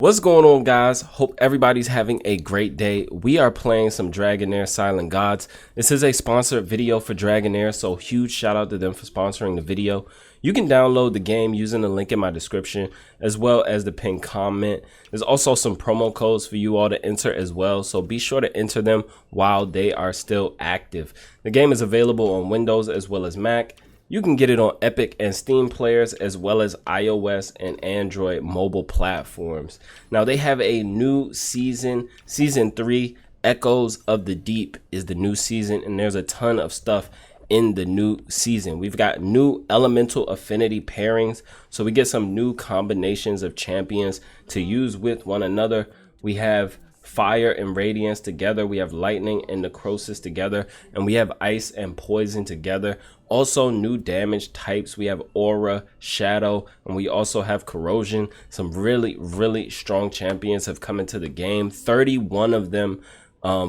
What's going on, guys? Hope everybody's having a great day. We are playing some Dragonheir Silent Gods. This is a sponsored video for Dragonheir, so huge shout out to them for sponsoring the video. You can download the game using the link in my description as well as the pinned comment. There's also some promo codes for you all to enter as well, so be sure to enter them while they are still active. The game is available on Windows as well as Mac. You can get it on Epic and Steam players as well as iOS and Android mobile platforms. Now they have a new season, season 3, Echoes of the Deep is the new season, and there's a ton of stuff in the new season. We've got new elemental affinity pairings, so we get some new combinations of champions to use with one another. We have fire and radiance together, we have lightning and necrosis together, and we have ice and poison together. Also new damage types, we have aura, shadow, and we also have corrosion. Some really strong champions have come into the game, 31 of them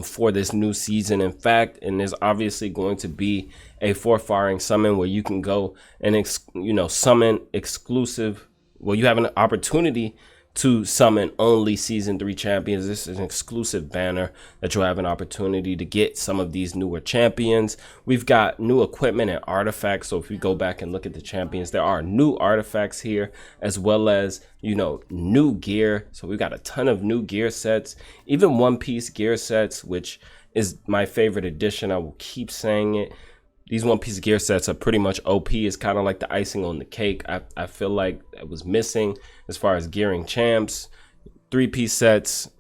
for this new season, in fact. And there's obviously going to be a firing summon where you can go and summon exclusive, well, you have an opportunity to summon only season 3 champions. This is an exclusive banner that you'll have an opportunity to get some of these newer champions. We've got new equipment and artifacts, so if we go back and look at the champions, there are new artifacts here as well as new gear. So we've got a ton of new gear sets, even one-piece gear sets, which is my favorite addition. I will keep saying it. These one-piece gear sets are pretty much OP. It's kind of like the icing on the cake. I feel like it was missing as far as gearing champs. 3-piece sets,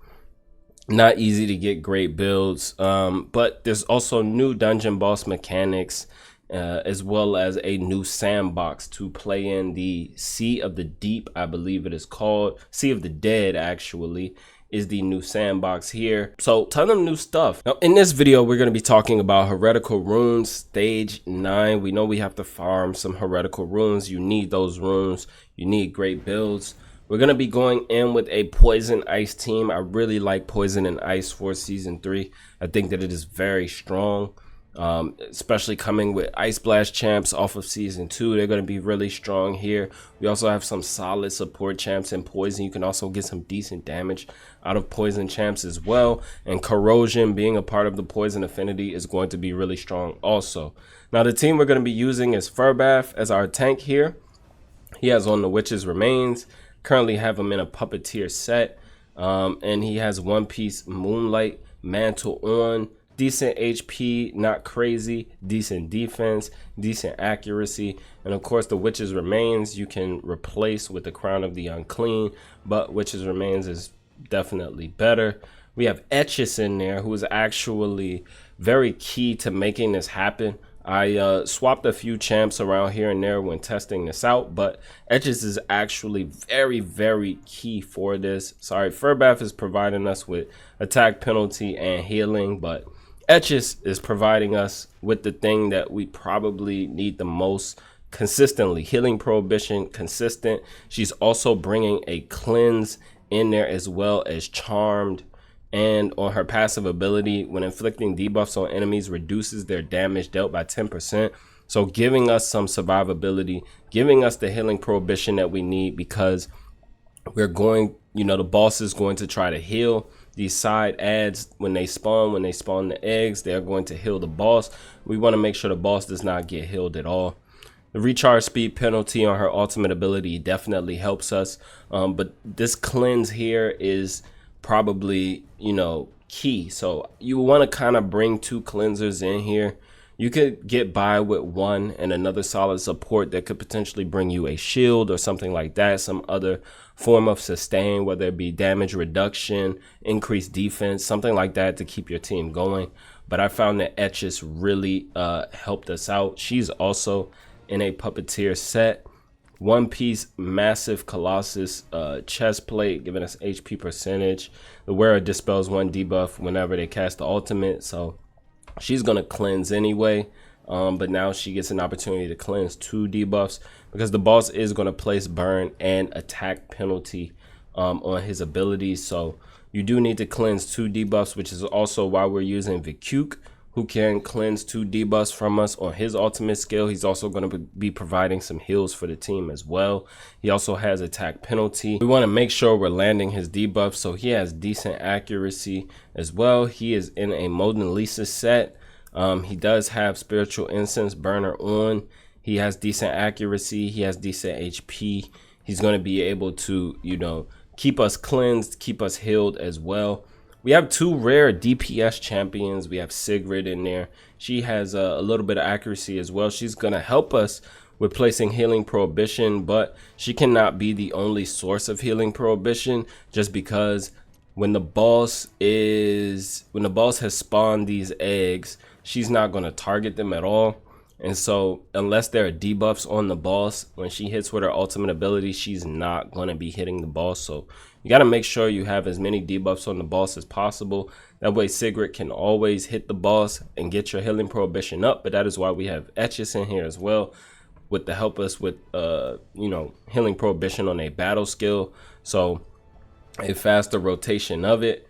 not easy to get great builds. But there's also new dungeon boss mechanics as well as a new sandbox to play in. The Sea of the Deep, I believe it is called. Sea of the Dead, actually, is the new sandbox here. So ton of new stuff. Now in this video, we're going to be talking about Heretical runes stage 9. We know we have to farm some Heretical runes. You need those runes. You need great builds. We're going to be going in with a poison ice team. I really like poison and ice for season 3. I think that it is very strong. Especially coming with Ice Blast champs off of season 2, they're going to be really strong here. We also have some solid support champs in poison. You can also get some decent damage out of poison champs as well, and corrosion being a part of the poison affinity is going to be really strong also. Now the team we're going to be using is Furbath as our tank here. He has on the Witch's Remains, currently have him in a puppeteer set, and he has one-piece Moonlight mantle on. Decent HP, not crazy, decent defense, decent accuracy, and of course the Witch's Remains you can replace with the Crown of the Unclean, but Witch's Remains is definitely better. We have Etchis in there, who is actually very key to making this happen. I swapped a few champs around here and there when testing this out, but Etchis is actually very key for this. Sorry, Furbath is providing us with attack penalty and healing, but Etchis is providing us with the thing that we probably need the most consistently. Healing prohibition, consistent. She's also bringing a cleanse in there as well as charmed. And on her passive ability, when inflicting debuffs on enemies, reduces their damage dealt by 10%. So giving us some survivability, giving us the healing prohibition that we need, because we're going, the boss is going to try to heal. These side adds, when they spawn the eggs, they're going to heal the boss. We want to make sure the boss does not get healed at all. The recharge speed penalty on her ultimate ability definitely helps us, but this cleanse here is probably key. So you want to kind of bring 2 cleansers in here. You could get by with one and another solid support that could potentially bring you a shield or something like that, some other form of sustain, whether it be damage reduction, increased defense, something like that to keep your team going. But I found that Etchis really helped us out. She's also in a puppeteer set. One-piece massive Colossus chest plate, giving us HP percentage. The wearer dispels 1 debuff whenever they cast the ultimate, so she's gonna cleanse anyway, but now she gets an opportunity to cleanse 2 debuffs because the boss is going to place burn and attack penalty on his abilities. So you do need to cleanse 2 debuffs, which is also why we're using Vikuk, who can cleanse 2 debuffs from us on his ultimate skill. He's also going to be providing some heals for the team as well. He also has attack penalty. We want to make sure we're landing his debuffs, so he has decent accuracy as well. He is in a Mona Lisa set. He does have spiritual incense burner on. He has decent accuracy. He has decent HP. He's going to be able to, you know, keep us cleansed, keep us healed as well. We have 2 rare DPS champions. We have Sigrid in there. She has a little bit of accuracy as well. She's going to help us with placing healing prohibition, but she cannot be the only source of healing prohibition, just because when the boss has spawned these eggs, she's not going to target them at all. And so unless there are debuffs on the boss, when she hits with her ultimate ability, she's not going to be hitting the boss. So you got to make sure you have as many debuffs on the boss as possible. That way Sigrid can always hit the boss and get your healing prohibition up. But that is why we have Etchis in here as well, with to help us with you know, healing prohibition on a battle skill. So a faster rotation of it.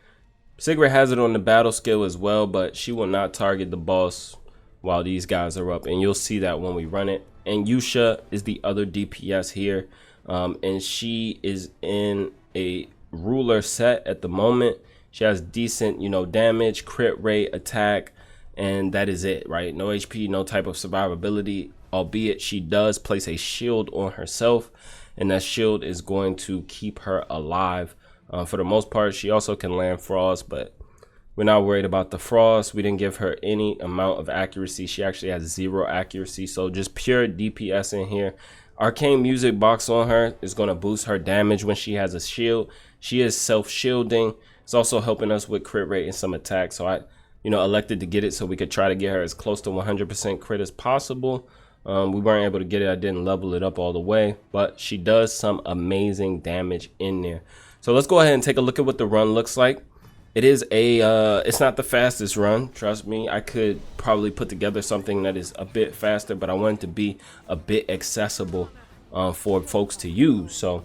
Sigrid has it on the battle skill as well, but she will not target the boss while these guys are up, and you'll see that when we run it. And Yusha is the other DPS here, and she is in a ruler set at the moment. She has decent, you know, damage, crit rate, attack, and that is it, right? No HP, no type of survivability, albeit she does place a shield on herself, and that shield is going to keep her alive for the most part. She also can land frost, but we're not worried about the frost. We didn't give her any amount of accuracy. She actually has 0 accuracy, so just pure DPS in here. Arcane music box on her is going to boost her damage when she has a shield. She is self-shielding. It's also helping us with crit rate and some attack, so I, you know, elected to get it so we could try to get her as close to 100% crit as possible. We weren't able to get it. I didn't level it up all the way, but she does some amazing damage in there. So let's go ahead and take a look at what the run looks like. It is it's not the fastest run, trust me. I could probably put together something that is a bit faster, but I want it to be a bit accessible for folks to use. So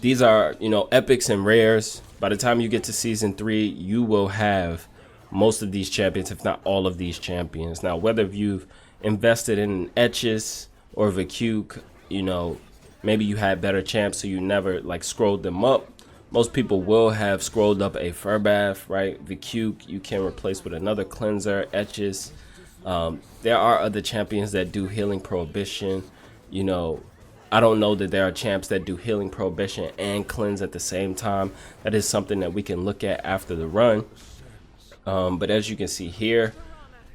these are, you know, epics and rares. By the time you get to season 3, you will have most of these champions, if not all of these champions. Now, whether you've invested in Etchis or Vicuk, you know, maybe you had better champs, so you never like scrolled them up. Most people will have scrolled up a Furbath, right? Vicuk you can replace with another cleanser, Etchis. There are other champions that do healing prohibition. You know, I don't know that there are champs that do healing prohibition and cleanse at the same time. That is something that we can look at after the run. But as you can see here,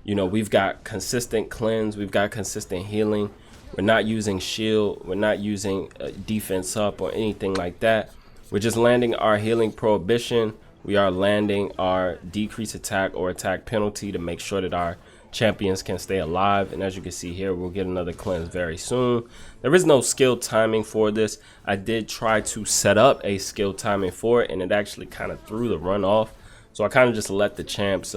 you know, we've got consistent cleanse, we've got consistent healing. We're not using shield, we're not using defense up or anything like that. We're just landing our healing prohibition. We are landing our decrease attack or attack penalty to make sure that our champions can stay alive. And as you can see here, we'll get another cleanse very soon. There is no skill timing for this. I did try to set up a skill timing for it, and it actually kind of threw the run off. So I kind of just let the champs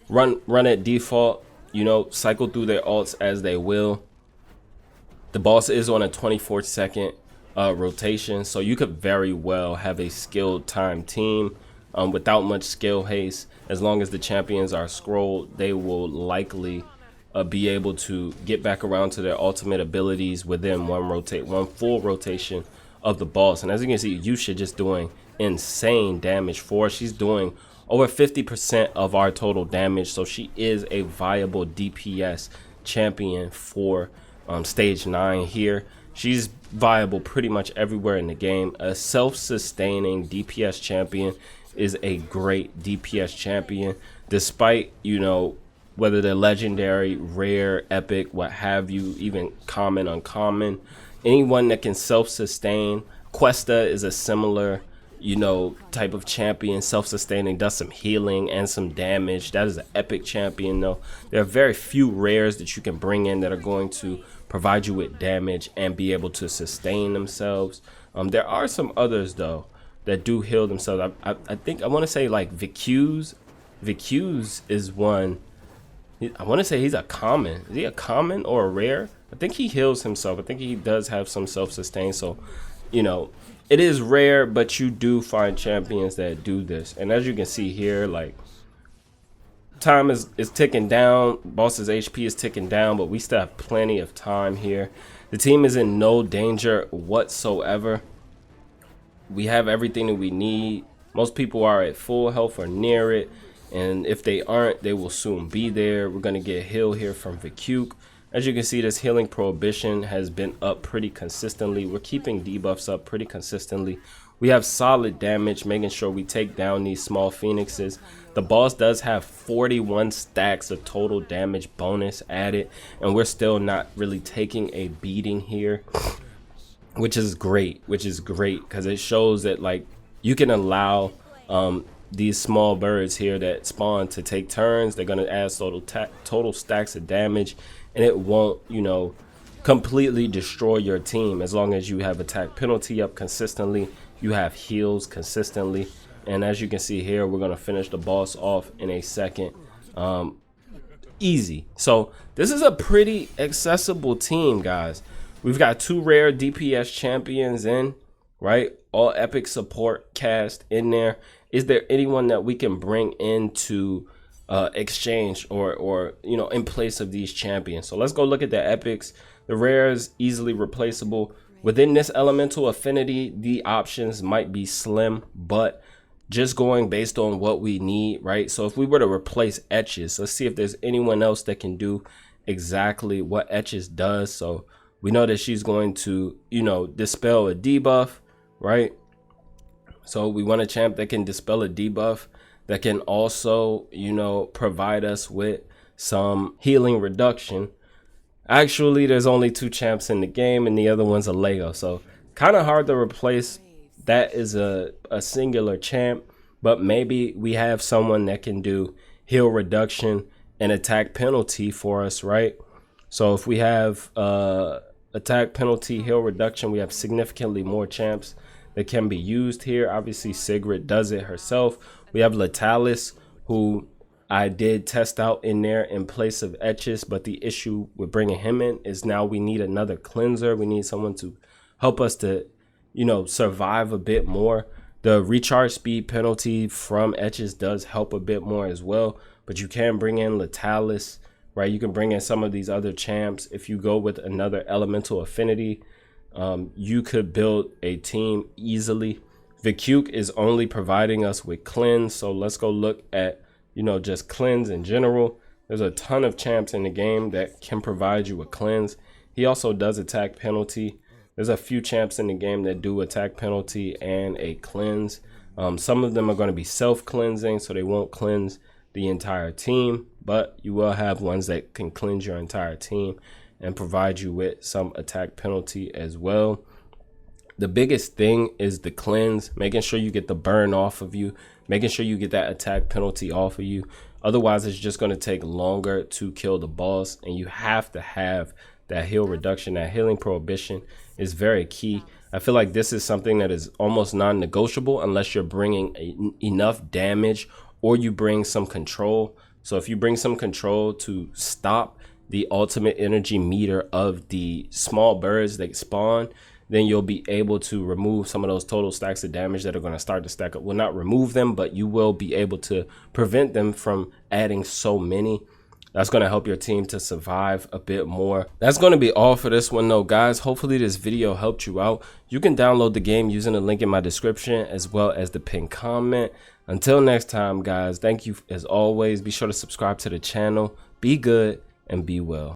run at default, you know, cycle through their ults as they will. The boss is on a 24-second rotation, so you could very well have a skilled time team without much skill haste. As long as the champions are scrolled, they will likely be able to get back around to their ultimate abilities within one full rotation of the boss. And as you can see, Yusha just doing insane damage for us. She's doing over 50% of our total damage, so she is a viable DPS champion for stage 9 here. She's viable pretty much everywhere in the game. A self-sustaining DPS champion is a great DPS champion, despite, you know, whether they're legendary, rare, epic, what have you, even common, uncommon. Anyone that can self-sustain. Questa is a similar, you know, type of champion, self-sustaining, does some healing and some damage. That is an epic champion though. There are very few rares that you can bring in that are going to provide you with damage and be able to sustain themselves. There are some others though that do heal themselves. I think I want to say like Vicuse is one. I want to say he's a common. Is he a common or a rare? I think he heals himself. I think he does have some self-sustain. So, you know, it is rare, but you do find champions that do this. And as you can see here, like time is ticking down. Boss's HP is ticking down, but we still have plenty of time here. The team is in no danger whatsoever. We have everything that we need. Most people are at full health or near it, and if they aren't, they will soon be there. We're going to get heal here from Vicuk. As you can see, this healing prohibition has been up pretty consistently. We're keeping debuffs up pretty consistently. We have solid damage, making sure we take down these small phoenixes. The boss does have 41 stacks of total damage bonus added, and we're still not really taking a beating here, which is great, because it shows that like you can allow these small birds here that spawn to take turns. They're going to add total stacks of damage, and it won't, you know, completely destroy your team as long as you have attack penalty up consistently, you have heals consistently. And as you can see here, we're going to finish the boss off in a second. Easy. So this is a pretty accessible team, guys. We've got 2 rare DPS champions in, right? All epic support cast in there. Is there anyone that we can bring into exchange or you know, in place of these champions? So let's go look at the epics. The rares easily replaceable. Within this elemental affinity, the options might be slim, but just going based on what we need, right? So if we were to replace Etches, let's see if there's anyone else that can do exactly what Etches does. So we know that she's going to, you know, dispel a debuff, right? So we want a champ that can dispel a debuff, that can also, you know, provide us with some healing reduction. Actually, there's only 2 champs in the game, and the other one's a Lego. So kind of hard to replace. That is a singular champ, but maybe we have someone that can do heal reduction and attack penalty for us, right? So if we have attack penalty, heal reduction, we have significantly more champs that can be used here. Obviously, Sigrid does it herself. We have Latalis, who I did test out in there in place of Etches, but the issue with bringing him in is now we need another cleanser. We need someone to help us to, you know, survive a bit more. The recharge speed penalty from Etches does help a bit more as well, but you can bring in Latalis, right? You can bring in some of these other champs. If you go with another elemental affinity, you could build a team easily. Vicuk is only providing us with cleanse, so let's go look at, you know, just cleanse in general. There's a ton of champs in the game that can provide you with cleanse. He also does attack penalty. There's a few champs in the game that do attack penalty and a cleanse. Some of them are going to be self-cleansing, so they won't cleanse the entire team, but you will have ones that can cleanse your entire team and provide you with some attack penalty as well. The biggest thing is the cleanse, making sure you get the burn off of you, making sure you get that attack penalty off of you. Otherwise, it's just going to take longer to kill the boss, and you have to have that heal reduction. That healing prohibition is very key. I feel like this is something that is almost non-negotiable unless you're bringing enough damage or you bring some control. So if you bring some control to stop the ultimate energy meter of the small birds that spawn, then you'll be able to remove some of those total stacks of damage that are going to start to stack up. Well, not remove them, but you will be able to prevent them from adding so many. That's going to help your team to survive a bit more. That's going to be all for this one though, guys. Hopefully this video helped you out. You can download the game using the link in my description as well as the pinned comment. Until next time, guys, thank you as always. Be sure to subscribe to the channel. Be good and be well.